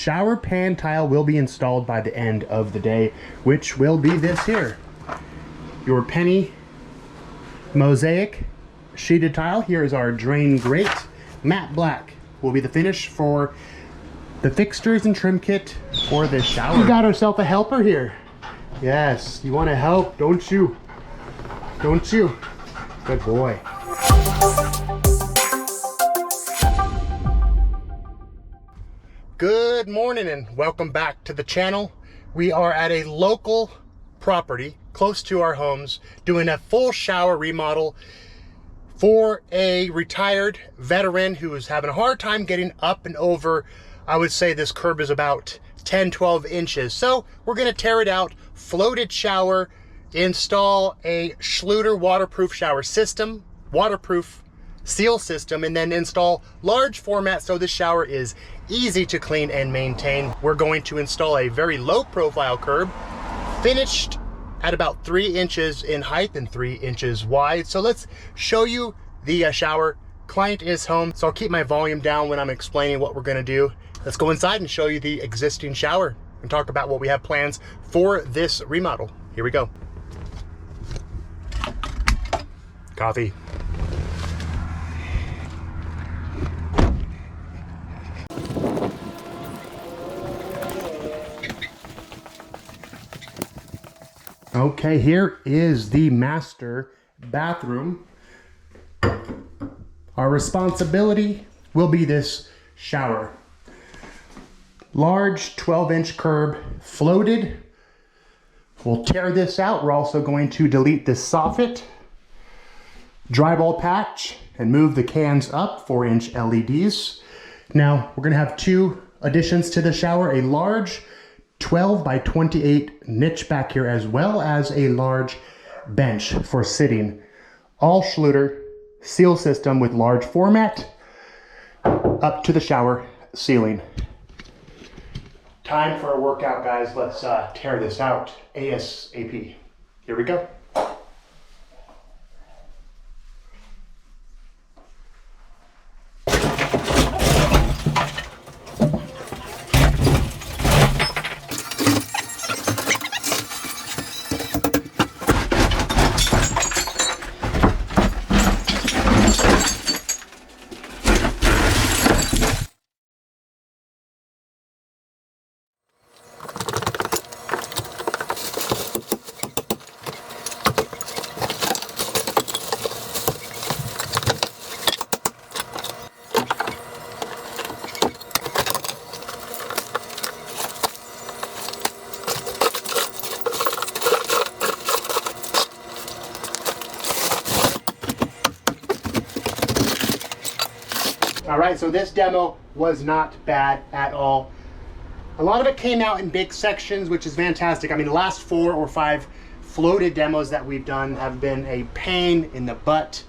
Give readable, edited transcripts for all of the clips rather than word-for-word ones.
shower pan tile will be installed by the end of the day, which will be this here. Your penny mosaic sheeted tile. Here is our drain grate. Matte black will be the finish for the fixtures and trim kit for this shower. We got ourselves a helper here. Yes, you want to help, don't you? Don't you? Good boy. Good morning and welcome back to the channel. We are at a local property close to our homes doing a full shower remodel for a retired veteran who is having a hard time getting up and over. I would say this curb is about 10-12 inches. So we're going to tear it out, floated shower, install a Schluter waterproof shower system, waterproof seal system, and then install large format so this shower is easy to clean and maintain. We're going to install a very low profile curb, finished at about 3 inches in height and 3 inches wide. So let's show you the shower. Client is home, so I'll keep my volume down when I'm explaining what we're gonna do. Let's go inside and show you the existing shower and talk about what we have plans for this remodel. Here we go. Coffee. Okay, here is the master bathroom. Our responsibility will be this shower. Large 12-inch curb, floated. We'll tear this out. We're also going to delete this soffit, drywall patch, and move the cans up, 4-inch LEDs. Now, we're gonna have 2 additions to the shower, a large 12 by 28 niche back here, as well as a large bench for sitting. All Schluter seal system with large format up to the shower ceiling. Time for a workout, guys. Let's tear this out ASAP. Here we go. All right, so this demo was not bad at all. A lot of it came out in big sections, which is fantastic. I mean, the last 4 or 5 floated demos that we've done have been a pain in the butt.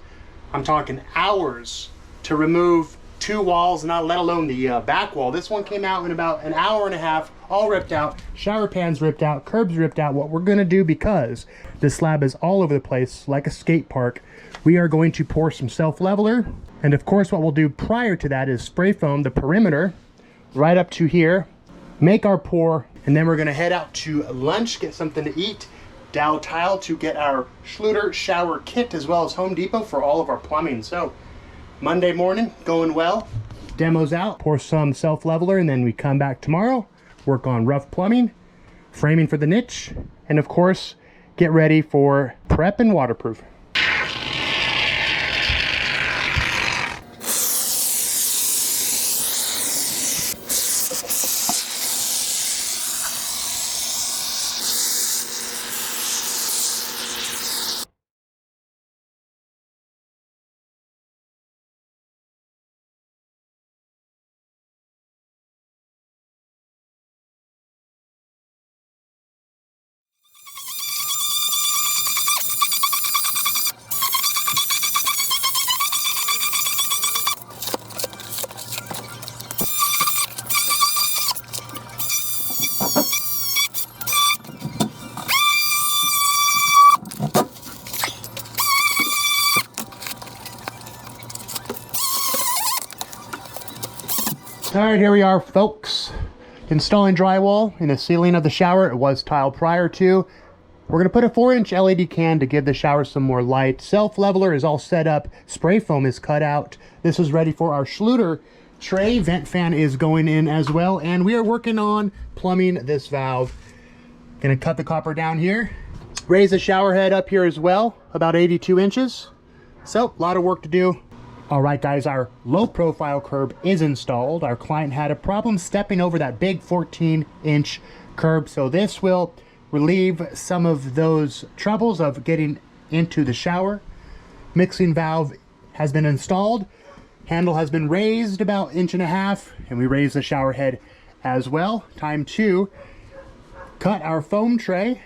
I'm talking hours to remove 2 walls, not let alone the back wall. This one came out in about an hour and a half, all ripped out, shower pans ripped out, curbs ripped out. What we're gonna do, because this slab is all over the place like a skate park, we are going to pour some self-leveler. And of course, what we'll do prior to that is spray foam the perimeter right up to here, make our pour, and then we're gonna head out to lunch, get something to eat, Dow Tile to get our Schluter shower kit, as well as Home Depot for all of our plumbing. So Monday morning, going well. Demos out, pour some self-leveler, and then we come back tomorrow, work on rough plumbing, framing for the niche, and of course, get ready for prep and waterproof. All right, here we are, folks. Installing drywall in the ceiling of the shower. It was tile prior to. We're going to put a 4-inch LED can to give the shower some more light. Self leveler is all set up. Spray foam is cut out. This is ready for our Schluter tray. Vent fan is going in as well. And we are working on plumbing this valve. Going to cut the copper down here. Raise the shower head up here as well, about 82 inches. So, a lot of work to do. All right, guys, our low profile curb is installed. Our client had a problem stepping over that big 14-inch curb. So this will relieve some of those troubles of getting into the shower. Mixing valve has been installed. Handle has been raised about 1.5 inches, and we raised the shower head as well. Time to cut our foam tray,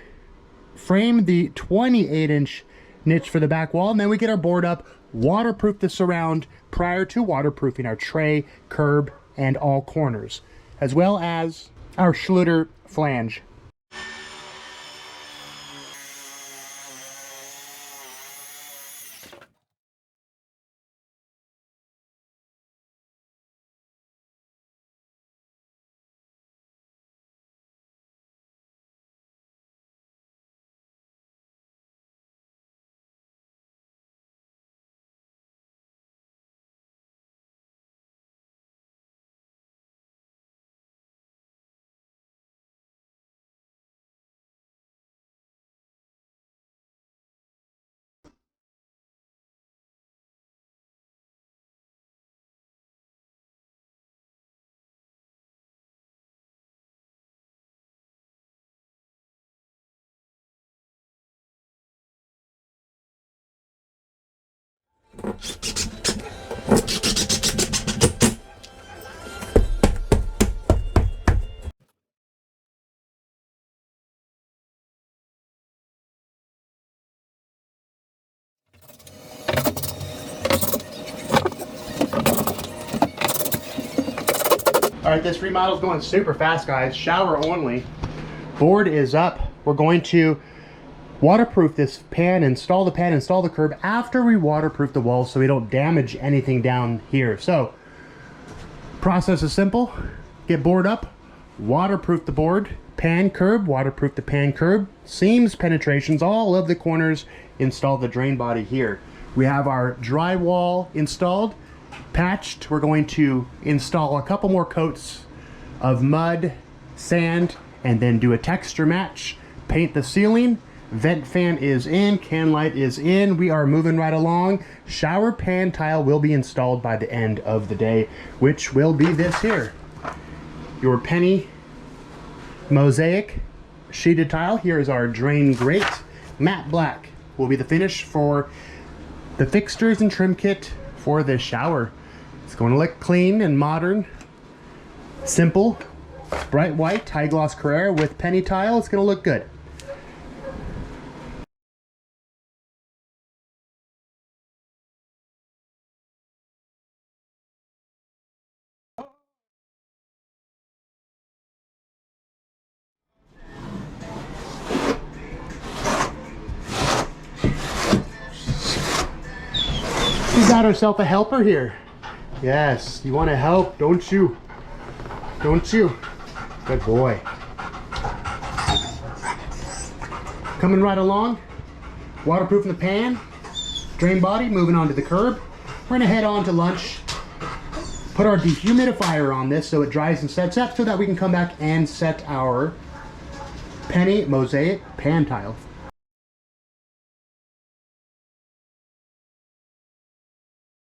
frame the 28-inch niche for the back wall, and then we get our board up, waterproof the surround prior to waterproofing our tray, curb, and all corners, as well as our Schluter flange. All right, this remodel is going super fast, guys. Shower only. Board is up. We're going to waterproof this pan, install the pan, install the curb after we waterproof the walls so we don't damage anything down here. So, process is simple. Get board up, waterproof the board, pan curb, waterproof the pan curb, seams, penetrations, all of the corners, install the drain body here. We have our drywall installed, patched. We're going to install a couple more coats of mud, sand, and then do a texture match, paint the ceiling. Vent fan is in, can light is in. We are moving right along. Shower pan tile will be installed by the end of the day, which will be this here. Your penny mosaic sheeted tile. Here is our drain grate. Matte black will be the finish for the fixtures and trim kit for this shower. It's going to look clean and modern. Simple, bright white, high gloss Carrera with penny tile. It's going to look good. We got ourselves a helper here. Yes, you want to help, don't you? Don't you? Good boy. Coming right along. Waterproofing the pan. Drain body, moving on to the curb. We're gonna head on to lunch. Put our dehumidifier on this so it dries and sets up so that we can come back and set our penny mosaic pan tile.